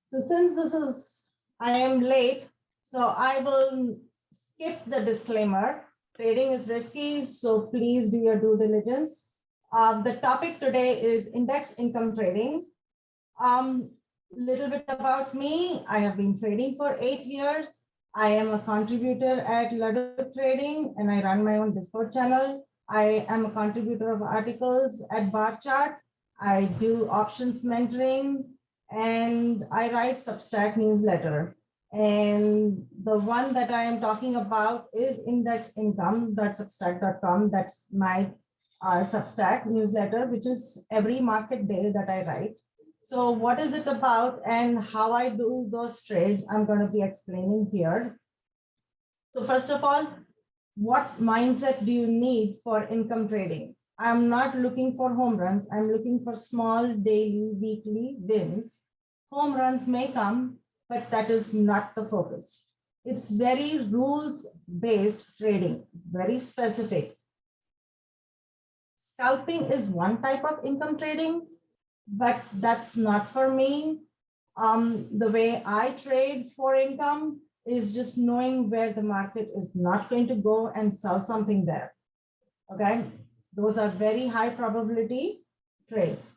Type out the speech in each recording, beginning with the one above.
So since I am late, so I will skip the disclaimer. Trading is risky, so please do your due diligence. The topic today is index income trading. Little bit about me. I have been trading for 8 years. I am a contributor at Ladder Trading and I run my own Discord channel. I am a contributor of articles at Bar Chart. I do options mentoring and I write Substack newsletter. And the one that I am talking about is indexincome.substack.com. That's my Substack newsletter, which is every market day that I write. So what is it about and how I do those trades, I'm going to be explaining here. So first of all, what mindset do you need for income trading? I'm not looking for home runs. I'm looking for small daily, weekly wins. Home runs may come, but that is not the focus. It's very rules-based trading, very specific. Scalping is one type of income trading, but that's not for me. The way I trade for income is just knowing where the market is not going to go and sell something there. Okay, those are very high probability trades.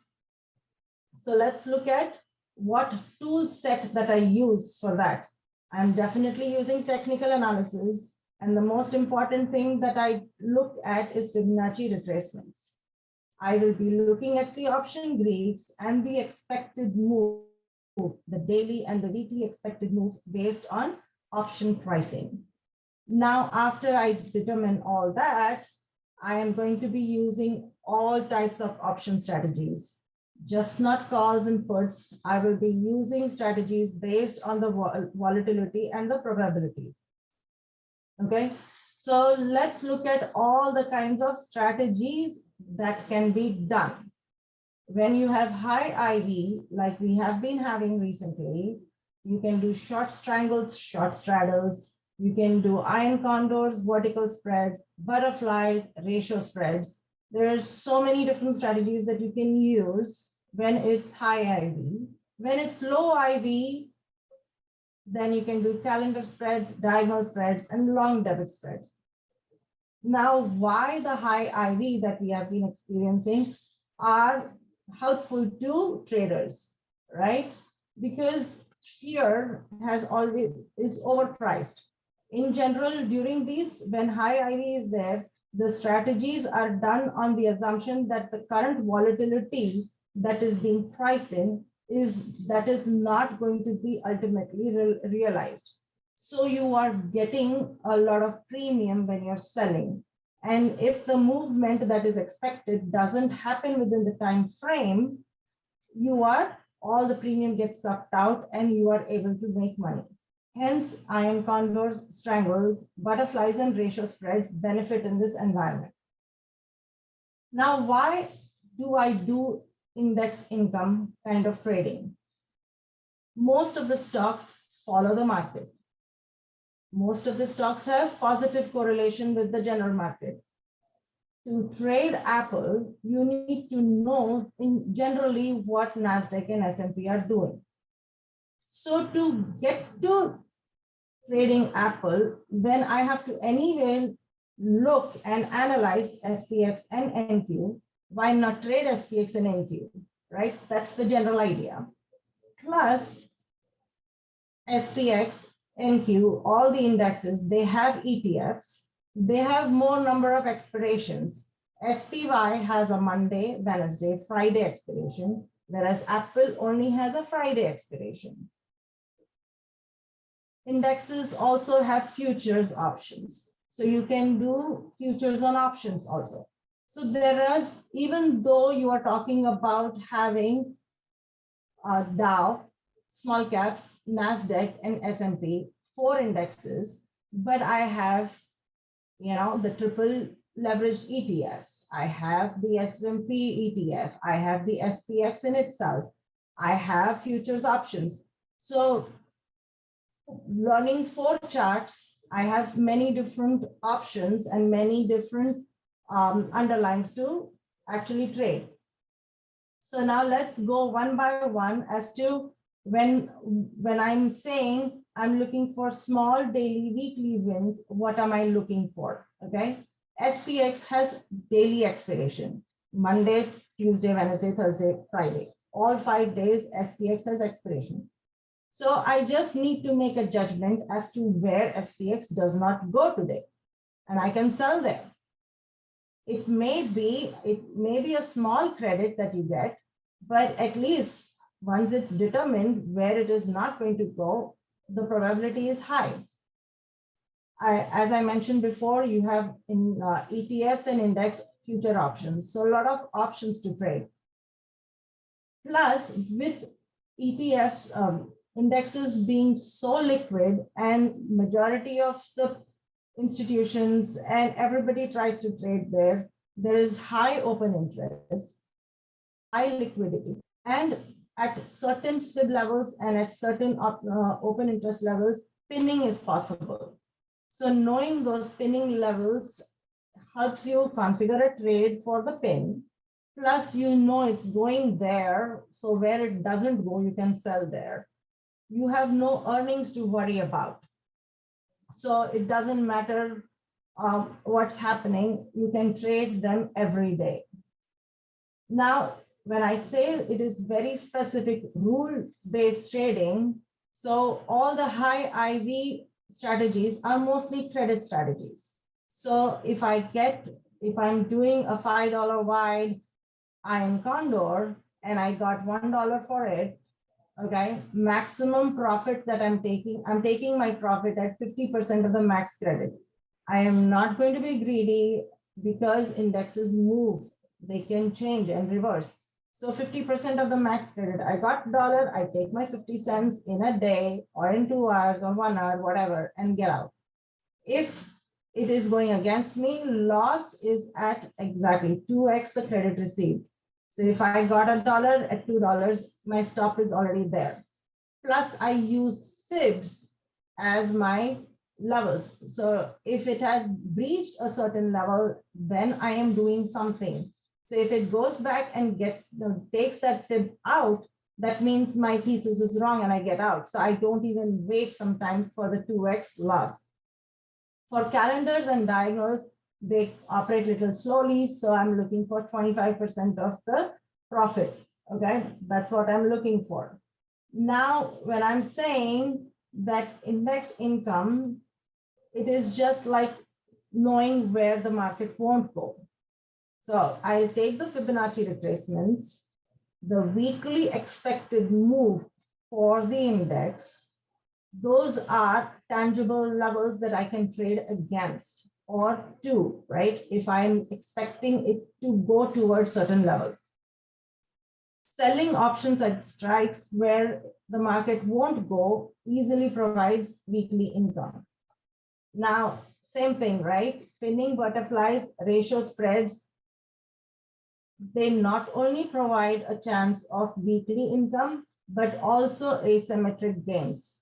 So let's look at what tool set that I use for that. I'm definitely using technical analysis. And the most important thing that I look at is Fibonacci retracements. I will be looking at the option Greeks and the expected move, the daily and the weekly expected move based on option pricing. Now, after I determine all that, I am going to be using all types of option strategies, just not calls and puts. I will be using strategies based on the volatility and the probabilities. Okay, so let's look at all the kinds of strategies that can be done. When you have high IV, like we have been having recently, you can do short strangles, short straddles. You can do iron condors, vertical spreads, butterflies, ratio spreads. There's so many different strategies that you can use when it's high IV. When it's low IV, then you can do calendar spreads, diagonal spreads, and long debit spreads. Now, why the high IV that we have been experiencing are helpful to traders, right? Because fear has always is overpriced. In general, during these, when high IV is there, the strategies are done on the assumption that the current volatility that is being priced in is not going to be ultimately realized. So you are getting a lot of premium when you're selling. And if the movement that is expected doesn't happen within the time frame, all the premium gets sucked out and you are able to make money. Hence, iron condors, strangles, butterflies, and ratio spreads benefit in this environment. Now, why do I do index income kind of trading? Most of the stocks follow the market. Most of the stocks have positive correlation with the general market. To trade Apple, you need to know generally what NASDAQ and S&P are doing. So to get to trading Apple, then I have to anyway look and analyze SPX and NQ. Why not trade SPX and NQ, right? That's the general idea. Plus, SPX, NQ, all the indexes, they have ETFs. They have more number of expirations. SPY has a Monday, Wednesday, Friday expiration, whereas Apple only has a Friday expiration. Indexes also have futures options. So you can do futures on options also. So there is, even though you are talking about having Dow, small caps, NASDAQ, and S&P, 4 indexes, but I have, the triple leveraged ETFs. I have the S&P ETF. I have the SPX in itself. I have futures options. So learning 4 charts, I have many different options and many different underlines to actually trade. So now let's go one by one as to when I'm saying I'm looking for small daily, weekly wins, what am I looking for? Okay. SPX has daily expiration, Monday, Tuesday, Wednesday, Thursday, Friday. All 5 days, SPX has expiration. So I just need to make a judgment as to where SPX does not go today, and I can sell there. It may be a small credit that you get, but at least once it's determined where it is not going to go, the probability is high. As I mentioned before, you have in ETFs and index future options, so a lot of options to trade. Plus, with ETFs, indexes being so liquid, and majority of the institutions and everybody tries to trade there, there is high open interest, high liquidity, and at certain fib levels and at certain open interest levels, pinning is possible. So knowing those pinning levels helps you configure a trade for the pin. Plus, you know it's going there. So where it doesn't go, you can sell there. You have no earnings to worry about. So it doesn't matter what's happening. You can trade them every day. Now, when I say it is very specific rules-based trading, so all the high IV strategies are mostly credit strategies. So if I'm doing a $5 wide iron condor and I got $1 for it, okay, maximum profit that I'm taking my profit at 50% of the max credit. I am not going to be greedy because indexes move, they can change and reverse. So 50% of the max credit, I got $1, I take my 50 cents in a day or in 2 hours or 1 hour, whatever, and get out. If it is going against me, loss is at exactly 2x the credit received. So if I got $1 at $2, my stop is already there. Plus I use fibs as my levels. So if it has breached a certain level, then I am doing something. So if it goes back and takes that fib out, that means my thesis is wrong and I get out. So I don't even wait sometimes for the 2x loss. For calendars and diagonals, they operate a little slowly. So I'm looking for 25% of the profit. Okay, that's what I'm looking for. Now, when I'm saying that index income, it is just like knowing where the market won't go. So I'll take the Fibonacci retracements, the weekly expected move for the index. Those are tangible levels that I can trade against or to, right? If I'm expecting it to go towards certain level. Selling options at strikes where the market won't go easily provides weekly income. Now, same thing, right? Pinning butterflies, ratio spreads, they not only provide a chance of weekly income, but also asymmetric gains.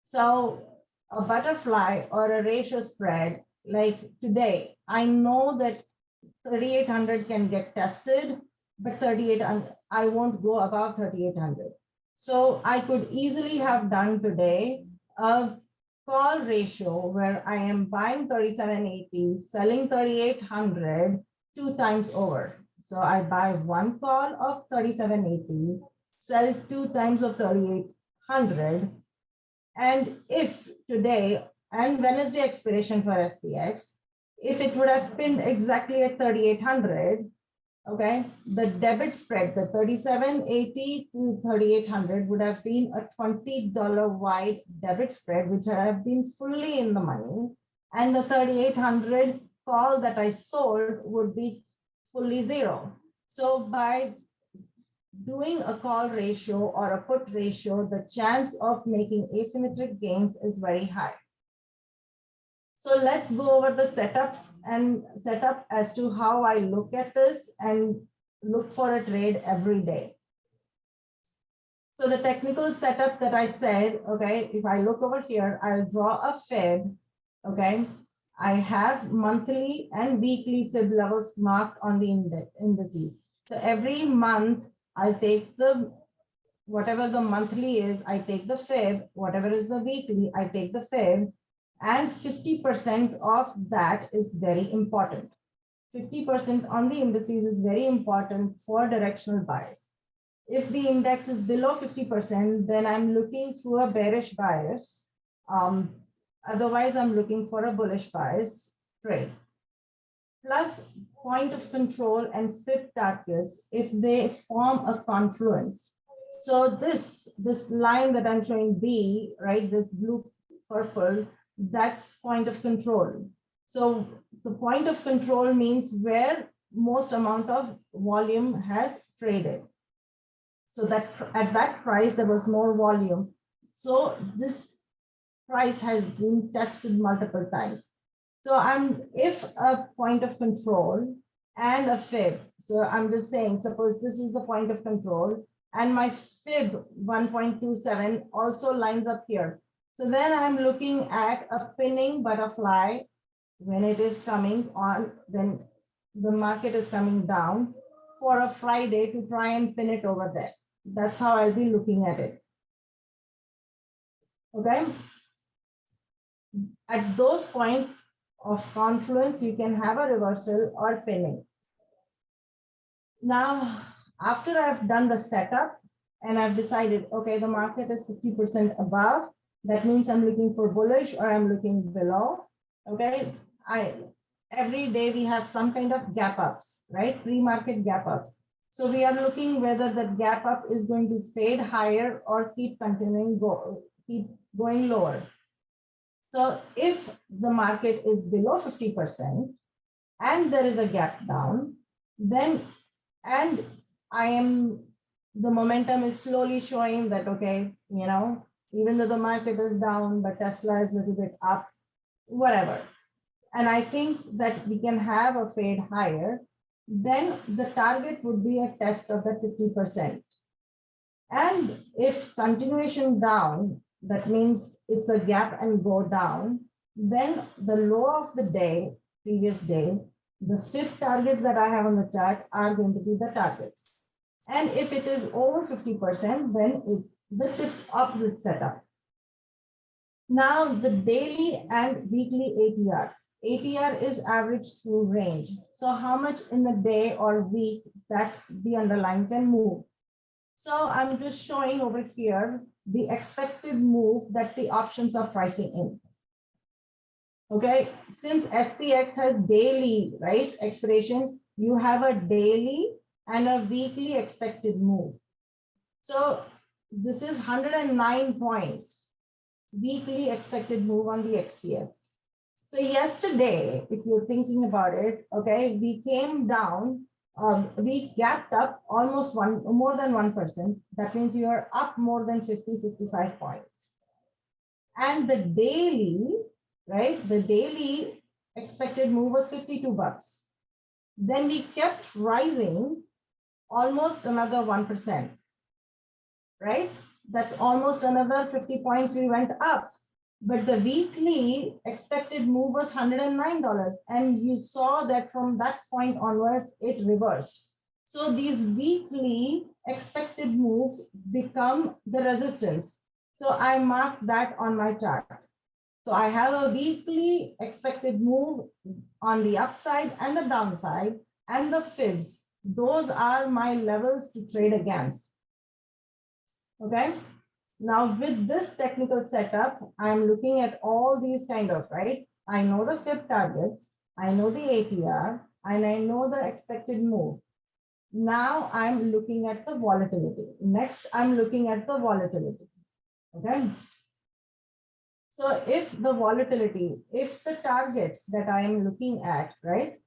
So a butterfly or a ratio spread, like today, I know that 3,800 can get tested, but 3,800, I won't go above 3,800. So I could easily have done today a call ratio where I am buying 3,780, selling 3,800 2 times over. So I buy one call of 3,780, sell 2 times of 3,800. And if today and Wednesday expiration for SPX, if it would have pinned exactly at 3,800, okay, the debit spread, the 3,780 to 3,800 would have been a $20 wide debit spread, which would have been fully in the money. And the 3,800 call that I sold would be fully zero. So by doing a call ratio or a put ratio, the chance of making asymmetric gains is very high. So let's go over the setup as to how I look at this and look for a trade every day. So the technical setup that I said, okay, if I look over here, I'll draw a fib, okay. I have monthly and weekly fib levels marked on the indices. So every month I'll take the whatever the monthly is, I take the fib, whatever is the weekly, I take the fib, and 50% of that is very important. 50% on the indices is very important for directional bias. If the index is below 50%, then I'm looking through a bearish bias. Otherwise, I'm looking for a bullish bias trade. Plus point of control and fib targets if they form a confluence. So this line that I'm showing B, right, this blue purple, that's point of control. So the point of control means where most amount of volume has traded. So that at that price, there was more volume. So this price has been tested multiple times. So if a point of control and a fib, so I'm just saying, suppose this is the point of control and my fib 1.27 also lines up here. So then I'm looking at a pinning butterfly when it is coming on, when the market is coming down for a Friday to try and pin it over there. That's how I'll be looking at it. Okay. At those points of confluence, you can have a reversal or pinning. Now, after I've done the setup and I've decided, okay, the market is 50% above, that means I'm looking for bullish or I'm looking below. Okay. Every day we have some kind of gap ups, right? Pre-market gap ups. So we are looking whether that gap up is going to fade higher or keep going lower. So if the market is below 50% and there is a gap down, then the momentum is slowly showing that, okay, even though the market is down, but Tesla is a little bit up, whatever. And I think that we can have a fade higher, then the target would be a test of the 50%. And if continuation down, that means it's a gap and go down, then the low of the day, previous day, the fib targets that I have on the chart are going to be the targets. And if it is over 50%, then it's the opposite setup. Now the daily and weekly ATR. ATR is average true range. So how much in the day or week that the underlying can move. So I'm just showing over here the expected move that the options are pricing in. Okay, since SPX has daily, right, expiration, you have a daily and a weekly expected move. So this is 109 points, weekly expected move on the SPX. So yesterday, if you're thinking about it, okay, we came down, we gapped up almost more than 1%. That means you are up more than 55 points. And the daily, right, the daily expected move was 52 bucks. Then we kept rising almost another 1%, right? That's almost another 50 points we went up. But the weekly expected move was $109. And you saw that from that point onwards, it reversed. So these weekly expected moves become the resistance. So I marked that on my chart. So I have a weekly expected move on the upside and the downside and the fibs. Those are my levels to trade against. Okay. Now with this technical setup, I'm looking at all these kind of, right? I know the fib targets, I know the ATR, and I know the expected move. Now I'm looking at the volatility. Next, I'm looking at the volatility. Okay. So if the volatility, if the targets that I am looking at, right,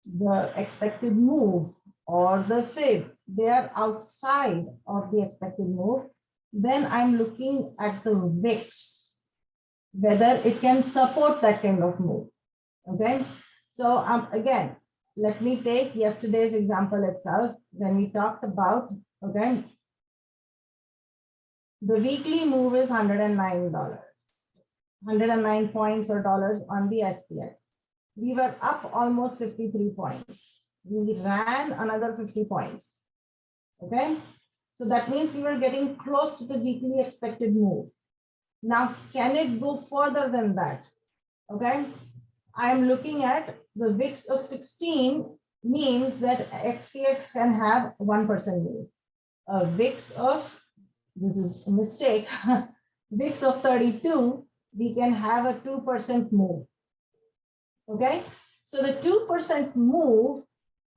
the expected move or the fib, they are outside of the expected move, then I'm looking at the VIX, whether it can support that kind of move. Okay. So again, let me take yesterday's example itself when we talked about, okay, the weekly move is $109, 109 points or dollars on the SPX. We were up almost 53 points. We ran another 50 points. Okay. So that means we were getting close to the weekly expected move. Now, can it go further than that? Okay. I'm looking at the VIX of 16 means that XPX can have 1% move. A VIX of, this is a mistake, VIX of 32, we can have a 2% move. Okay, so the 2% move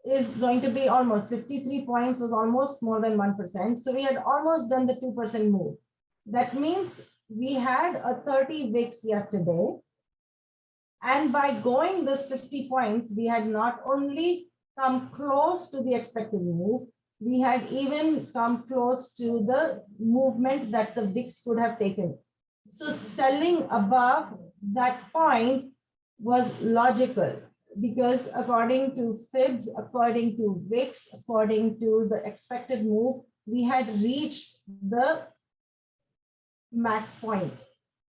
is going to be almost 53 points, was almost more than 1%. So we had almost done the 2% move. That means we had a 30 VIX yesterday. And by going this 50 points, we had not only come close to the expected move, we had even come close to the movement that the VIX could have taken. So selling above that point was logical because according to FIBS, according to VIX, according to the expected move, we had reached the max point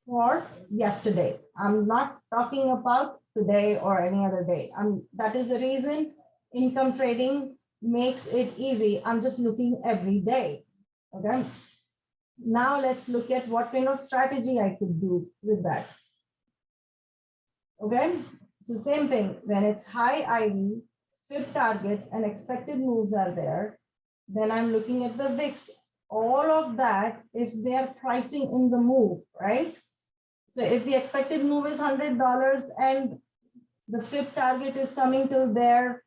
for yesterday. I'm not talking about today or any other day. That is the reason income trading makes it easy. I'm just looking every day. Okay. Now let's look at what kind of strategy I could do with that. Okay. So same thing, when it's high IV, FIB targets and expected moves are there, then I'm looking at the VIX. All of that, if they're pricing in the move, right? So if the expected move is $100 and the FIB target is coming till there,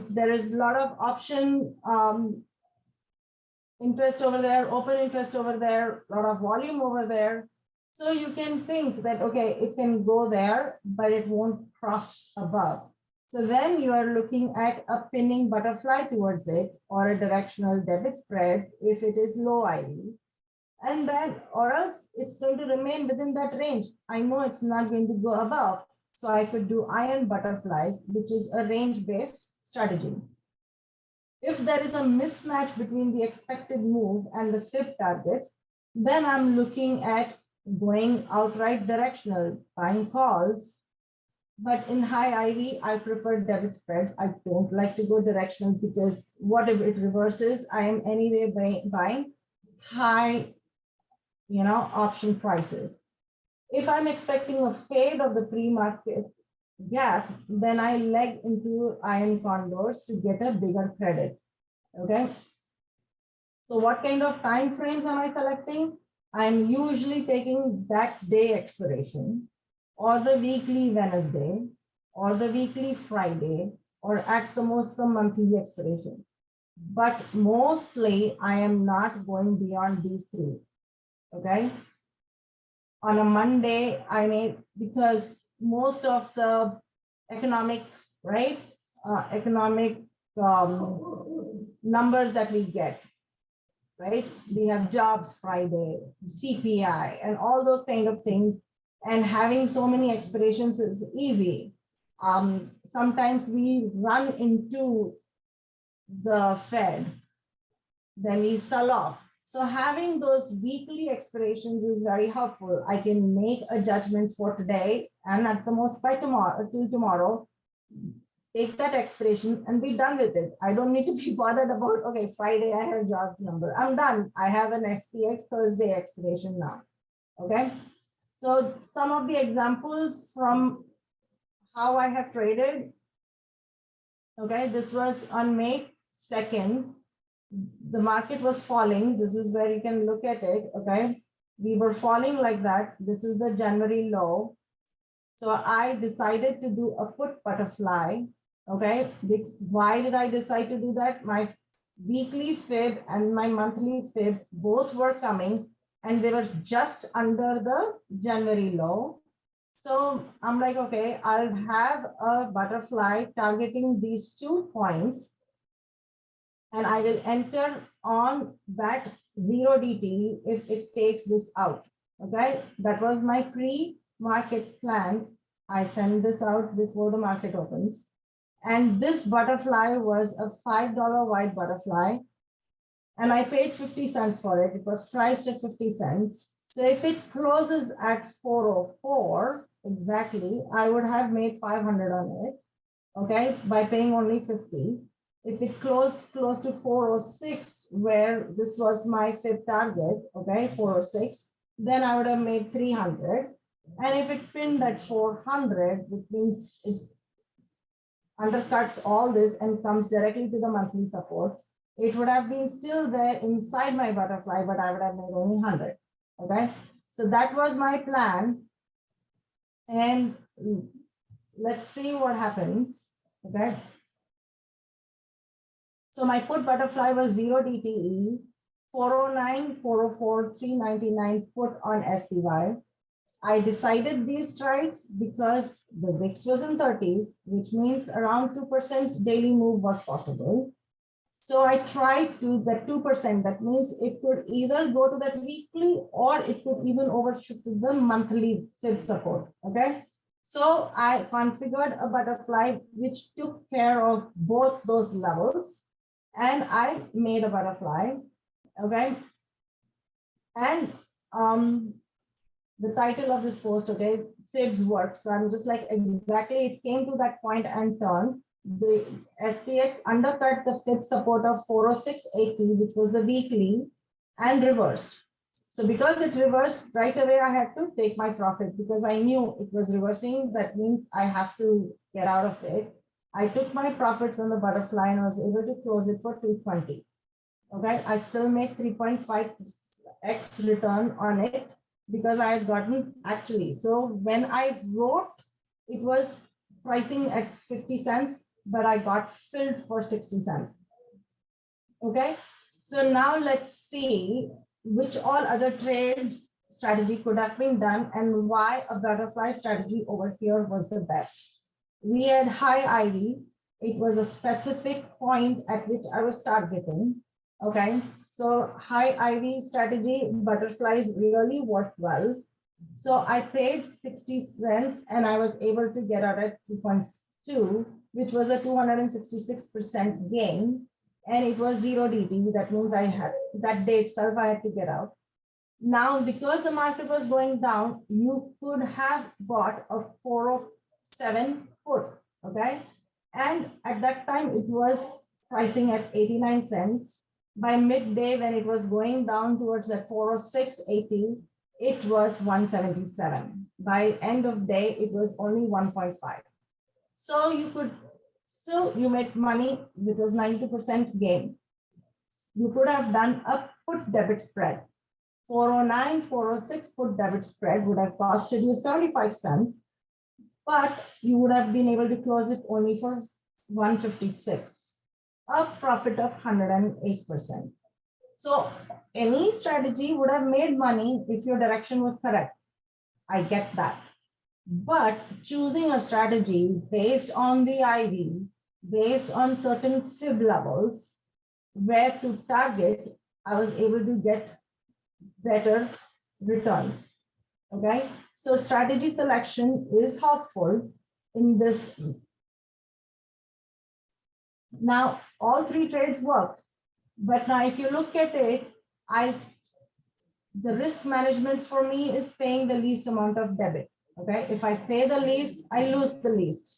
there is a lot of option interest over there, open interest over there, a lot of volume over there. So you can think that, okay, it can go there, but it won't cross above. So then you are looking at a pinning butterfly towards it or a directional debit spread if it is low IV. And then, or else it's going to remain within that range. I know it's not going to go above. So I could do iron butterflies, which is a range-based strategy. If there is a mismatch between the expected move and the FIB targets, then I'm looking at going outright directional, buying calls. But in high IV, I prefer debit spreads. I don't like to go directional because what if it reverses? I am anyway buying high, option prices. If I'm expecting a fade of the pre-market gap, then I leg into iron condors to get a bigger credit. Okay. So what kind of time frames am I selecting? I'm usually taking that day expiration or the weekly Wednesday or the weekly Friday or at the most the monthly expiration. But mostly I am not going beyond these three. Okay. On a Monday, I may, because most of the economic, right? Economic numbers that we get, right? We have jobs Friday, CPI, and all those kind of things. And having so many expirations is easy. Sometimes we run into the Fed, then we sell off. So having those weekly expirations is very helpful. I can make a judgment for today and at the most by tomorrow, till tomorrow, take that expiration and be done with it. I don't need to be bothered about, okay, Friday I have jobs number. I'm done. I have an SPX Thursday expiration now. Okay. So some of the examples from how I have traded. Okay, this was on May 2nd. The market was falling. This is where you can look at it. Okay, we were falling like that. This is the January low. So I decided to do a put butterfly. Okay, why did I decide to do that? My weekly fib and my monthly fib both were coming and they were just under the January low. So I'm like, okay, I'll have a butterfly targeting these 2 points and I will enter on that 0 DT if it takes this out. Okay, that was my pre-market plan. I send this out before the market opens. And this butterfly was a $5 white butterfly. And I paid 50 cents for it. It was priced at 50 cents. So if it closes at 404 exactly, I would have made 500 on it. Okay, by paying only 50. If it closed close to 406, where this was my fib target, okay, 406, then I would have made 300. And if it pinned at 400, which means it undercuts all this and comes directly to the monthly support, it would have been still there inside my butterfly, but I would have made only 100. Okay, so that was my plan. And let's see what happens. Okay, so my put butterfly was 0 DTE, 409, 404, 399 put on SPY. I decided these strikes because the VIX was in 30s, which means around 2% daily move was possible. So I tried to that 2%. That means it could either go to that weekly or it could even overshoot to the monthly fib support. Okay. So I configured a butterfly which took care of both those levels, and I made a butterfly. Okay. And the title of this post, okay, fibs work. So I'm just like, exactly, it came to that point and turned. The SPX undercut the fib support of 406.80, which was the weekly, and reversed. So because it reversed right away, I had to take my profit because I knew it was reversing. That means I have to get out of it. I took my profits on the butterfly and I was able to close it for 220. Okay, I still made 3.5x return on it because I had gotten actually. So when I wrote, it was pricing at 50 cents, but I got filled for 60 cents. Okay, so now let's see which all other trade strategy could have been done and why a butterfly strategy over here was the best. We had high IV. It was a specific point at which I was targeting. Okay, so high IV strategy, butterflies really worked well. So I paid 60 cents and I was able to get out at 2.2, which was a 266% gain. And it was 0 DT. That means I had that day itself, I had to get out. Now, because the market was going down, you could have bought a 407 put. Okay. And at that time, it was pricing at 89 cents. By midday, when it was going down towards the 406.80, it was 177. By end of day, it was only 1.5. So you could still, you made money, it was 90% gain. You could have done a put debit spread. 409, 406 put debit spread would have costed you 75 cents, but you would have been able to close it only for 156, a profit of 108%. So any strategy would have made money if your direction was correct. I get that. But choosing a strategy based on the IV, based on certain fib levels, where to target, I was able to get better returns. Okay, so strategy selection is helpful in this. Now, all three trades worked, but now if you look at it, the risk management for me is paying the least amount of debit. Okay, if I pay the least, I lose the least.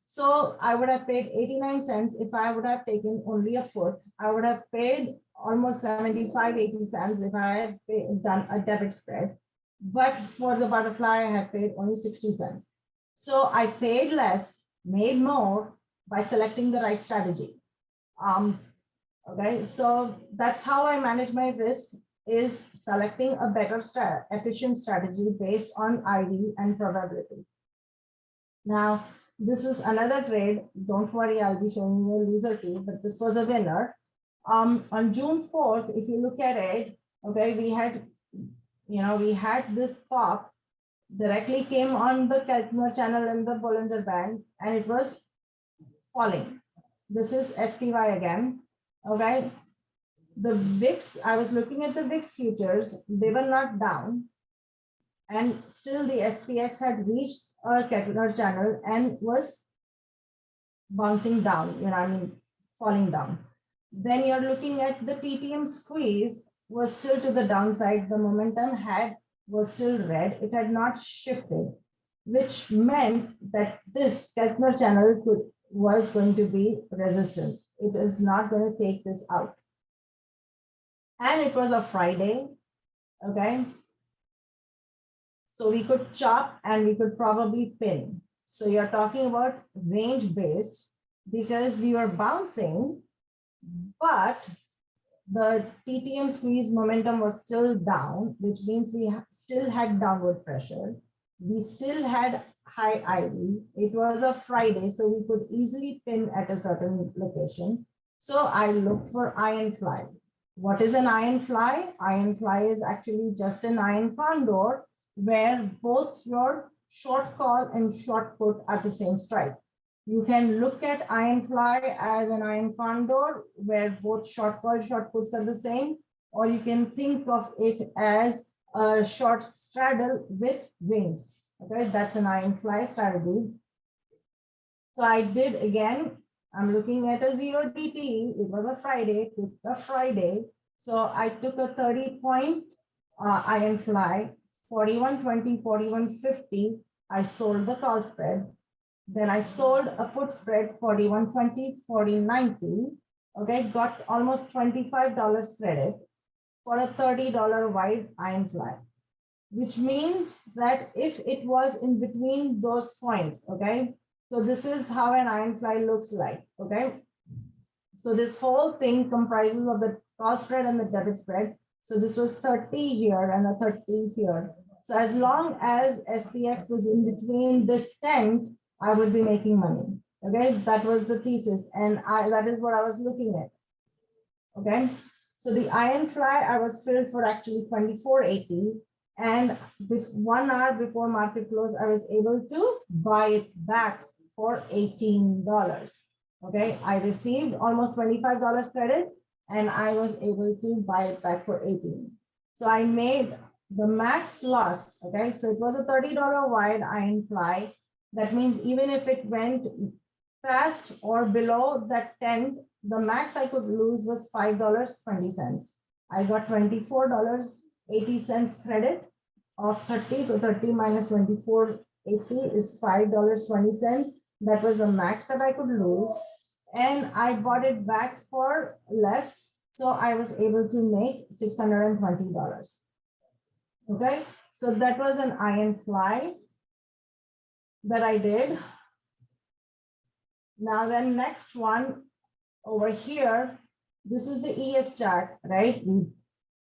So I would have paid 89 cents if I would have taken only a put. I would have paid almost 75, 80 cents if I had done a debit spread. But for the butterfly, I had paid only 60 cents. So I paid less, made more by selecting the right strategy. Okay, so that's how I manage my risk, is selecting a better efficient strategy based on IV and probabilities. Now, this is another trade. Don't worry, I'll be showing you a loser too, but this was a winner. On June 4th, if you look at it, okay, we had this pop directly came on the Keltner channel in the Bollinger Band, and it was falling. This is SPY again. Okay, the VIX, I was looking at the VIX futures, they were not down, and still the SPX had reached a Keltner channel and was bouncing down, falling down. Then you're looking at the TTM squeeze was still to the downside. The momentum was still red. It had not shifted, which meant that this Keltner channel could was going to be resistance. It is not going to take this out. And it was a Friday, okay? So we could chop and we could probably pin. So you're talking about range based because we were bouncing, but the TTM squeeze momentum was still down, which means we still had downward pressure. We still had high IV. It was a Friday, so we could easily pin at a certain location. So I looked for iron fly. What is an iron fly? Iron fly is actually just an iron condor where both your short call and short put are the same strike. You can look at iron fly as an iron condor where both short call, short puts are the same, or you can think of it as a short straddle with wings. Okay, that's an iron fly strategy. So I did again, I'm looking at a 0 DT. It was a Friday, picked a Friday. So I took a 30-point iron fly, 41.20, 41.50. I sold the call spread. Then I sold a put spread 41.20, 40.90. Okay, got almost $25 credit for a $30 wide iron fly, which means that if it was in between those points, okay, so this is how an iron fly looks like, okay. So this whole thing comprises of the call spread and the debit spread. So this was 30 here and a 30 here. So as long as SPX was in between this tent, I would be making money. Okay, that was the thesis, and that is what I was looking at. Okay, so the iron fly I was filled for actually 24.80, and with 1 hour before market close, I was able to buy it back for $18. Okay, I received almost $25 credit, and I was able to buy it back for 18. So I made the max loss. Okay, so it was a $30 wide iron fly. That means even if it went past or below that 10, the max I could lose was $5.20. I got $24.80 credit of 30. So 30 minus 24.80 is $5.20. That was the max that I could lose. And I bought it back for less. So I was able to make $620. Okay, so that was an iron fly that I did. Now then next one over here, this is the ES chart, right? We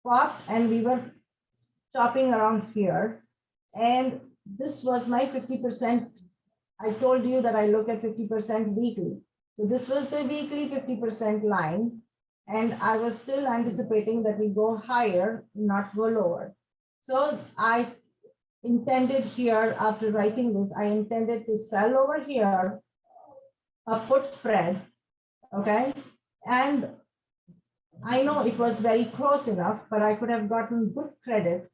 popped and we were chopping around here. And this was my 50%. I told you that I look at 50% weekly. So this was the weekly 50% line. And I was still anticipating that we go higher, not go lower. So I intended here, after writing this, I intended to sell over here a put spread, okay? And I know it was very close enough, but I could have gotten good credit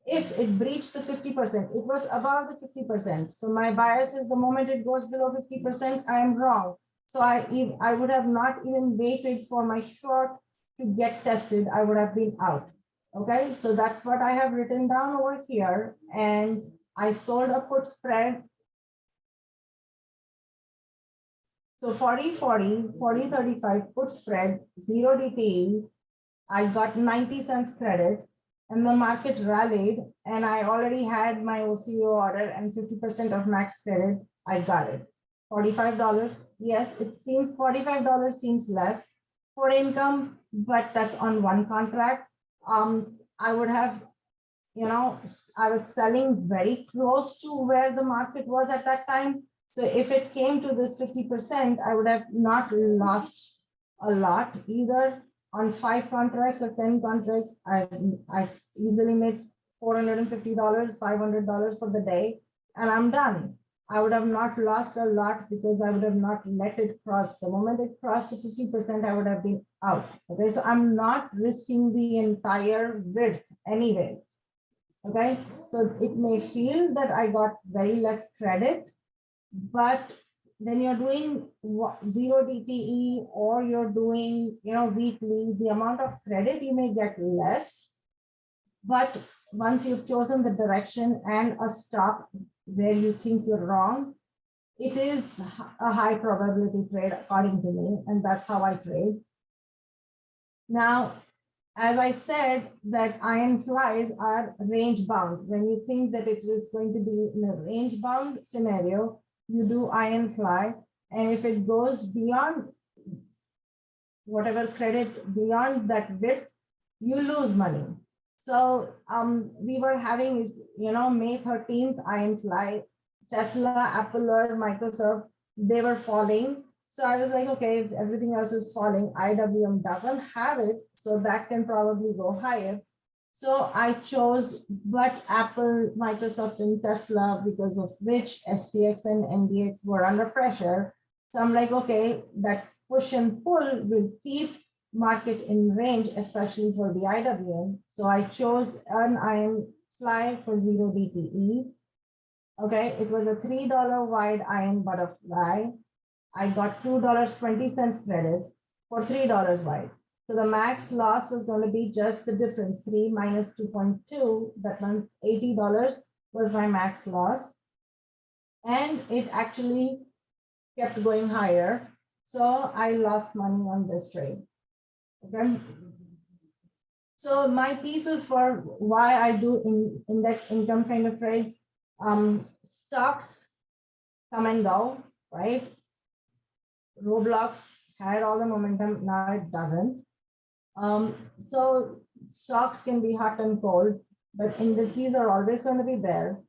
if it breached the 50%. It was above the 50%. So my bias is the moment it goes below 50%, I am wrong. So I would have not even waited for my short to get tested. I would have been out. Okay, so that's what I have written down over here. And I sold a put spread. So 40-40, 40-35 put spread, 0 DTE. I got 90 cents credit, and the market rallied, and I already had my OCO order and 50% of max credit. I got it. $45. Yes, it seems $45 seems less for income, but that's on one contract. I would have, I was selling very close to where the market was at that time. So if it came to this 50%, I would have not lost a lot either. On 5 contracts or 10 contracts, I easily made $450, $500 for the day, and I'm done. I would have not lost a lot because I would have not let it cross. The moment it crossed the 50%, I would have been out. Okay, so I'm not risking the entire width anyways. Okay, so it may feel that I got very less credit, but when you're doing 0 DTE or you're doing, weekly, the amount of credit you may get less. But once you've chosen the direction and a stop where you think you're wrong, it is a high probability trade according to me, and that's how I trade. Now, as I said, that iron flies are range bound. When you think that it is going to be in a range bound scenario, you do iron fly. And if it goes beyond whatever credit beyond that width, you lose money. So we were having, May 13th, iron fly, Tesla, Apple, or Microsoft, they were falling. So I was like, okay, if everything else is falling, IWM doesn't have it, so that can probably go higher. So I chose but Apple, Microsoft, and Tesla, because of which SPX and NDX were under pressure. So I'm like, okay, that push and pull will keep market in range, especially for the IWM. So I chose an iron fly for 0 DTE. Okay, it was a $3 wide iron butterfly. I got $2.20 credit for $3 wide. So the max loss was going to be just the difference, 3 minus 2.2. That meant $80 was my max loss. And it actually kept going higher. So I lost money on this trade. Okay. So my thesis for why I do index income kind of trades, stocks come and go, right? Roblox had all the momentum, now it doesn't. So stocks can be hot and cold, but indices are always going to be there.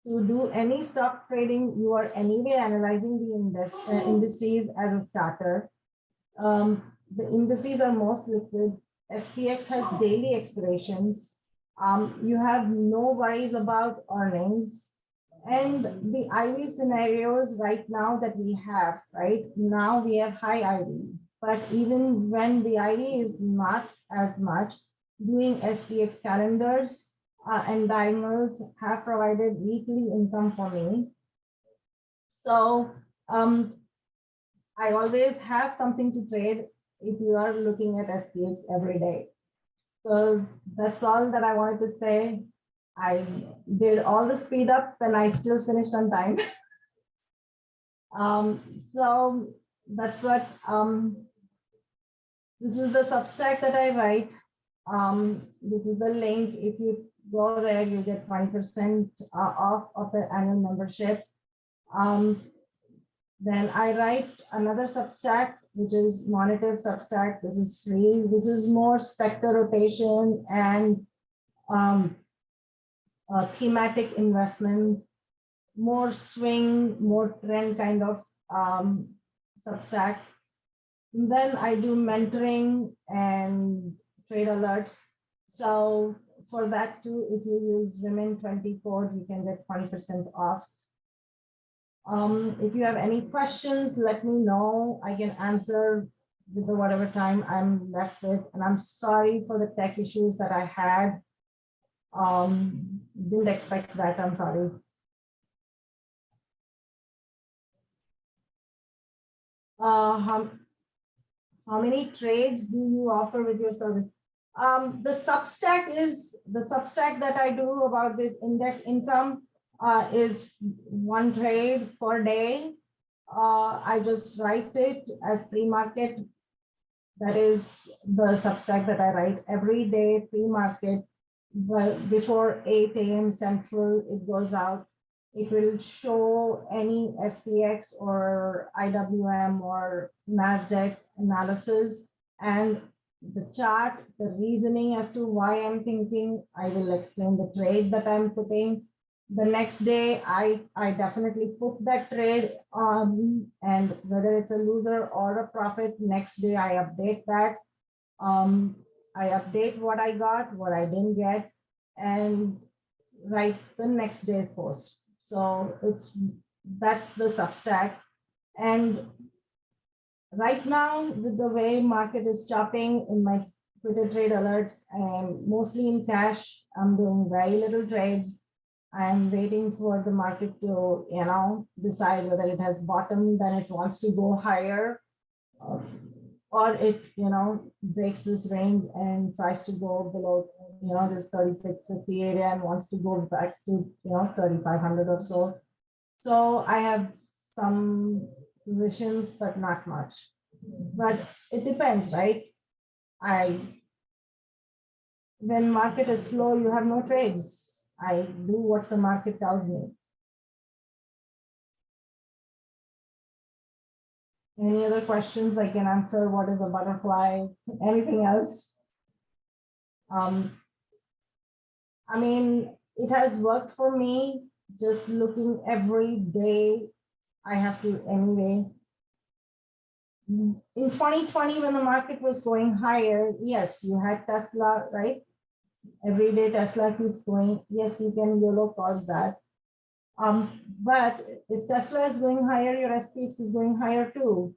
To do any stock trading, you are anyway analyzing the indices as a starter. The indices are most liquid. SPX has daily expirations. You have no worries about earnings. And the IV scenarios right now that we have, right now we have high IV, but even when the IV is not as much, doing SPX calendars and diagonals have provided weekly income for me. So I always have something to trade if you are looking at SPX every day. So that's all that I wanted to say. I did all the speed up and I still finished on time. So that's what, this is the Substack that I write. This is the link. If you go there, you get 20% off of the annual membership. Then I write another Substack, which is Monetive Substack. This is free. This is more sector rotation and thematic investment, more swing, more trend kind of Substack. And then I do mentoring and trade alerts. So for that too, if you use Women24, you can get 20% off. If you have any questions, let me know. I can answer with the whatever time I'm left with. And I'm sorry for the tech issues that I had. Didn't expect that, I'm sorry. How many trades do you offer with your service? The Substack that I do about this index income is one trade per day. I just write it as pre-market. That is the Substack that I write every day, pre-market. Well, before 8 a.m. Central, it goes out. It will show any SPX or IWM or NASDAQ analysis and the chart, the reasoning as to why I'm thinking. I will explain the trade that I'm putting. The next day, I definitely put that trade on, and whether it's a loser or a profit, next day I update that. I update what I got, what I didn't get, and write the next day's post. So that's the Substack. And right now, with the way market is chopping in my Twitter trade alerts, and mostly in cash, I'm doing very little trades. I'm waiting for the market to, decide whether it has bottomed, then it wants to go higher, or it, breaks this range and tries to go below, this 3650 area and wants to go back to, 3500 or so. So I have some positions, but not much. But it depends, right? When market is slow, you have no trades. I do what the market tells me. Any other questions I can answer? What is a butterfly? Anything else? I mean, it has worked for me. Just looking every day, I have to anyway. In 2020, when the market was going higher, yes, you had Tesla, right? Every day Tesla keeps going. Yes, you can YOLO cause that. But if Tesla is going higher, your SPX is going higher too.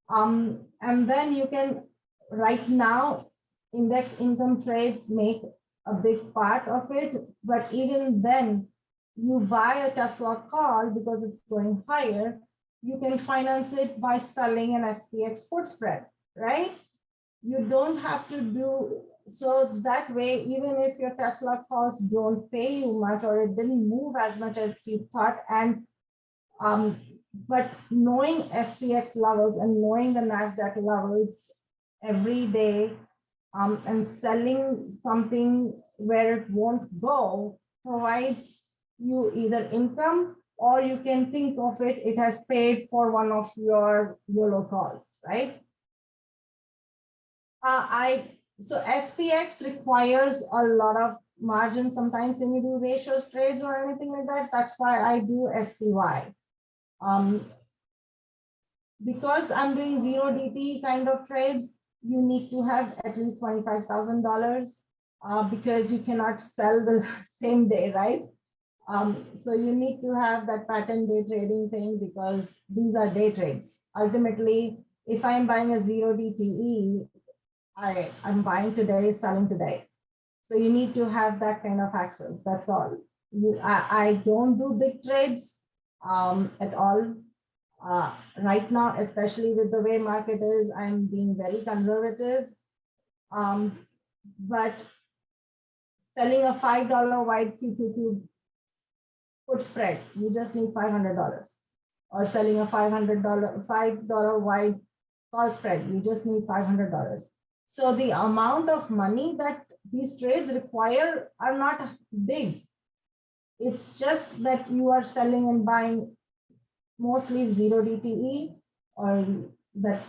And then you can, right now, index income trades make a big part of it. But even then, you buy a Tesla call because it's going higher. You can finance it by selling an SPX put spread, right? You don't have to do so that way. Even if your Tesla calls don't pay you much or it didn't move as much as you thought, and but knowing SPX levels and knowing the NASDAQ levels every day, and selling something where it won't go provides you either income, or you can think of it, it has paid for one of your YOLO calls, right? So SPX requires a lot of margin sometimes when you do ratios trades or anything like that. That's why I do SPY. Because I'm doing zero DT kind of trades, you need to have at least $25,000 because you cannot sell the same day, right? So you need to have that pattern day trading thing because these are day trades. Ultimately, if I'm buying a zero DTE, I'm buying today, selling today. So you need to have that kind of access. That's all. I don't do big trades at all. Right now, especially with the way market is, I'm being very conservative. But selling a $5 wide QQQ put spread, you just need $500. Or selling a $5 wide call spread, you just need $500. So the amount of money that these trades require are not big. It's just that you are selling and buying mostly zero DTE or that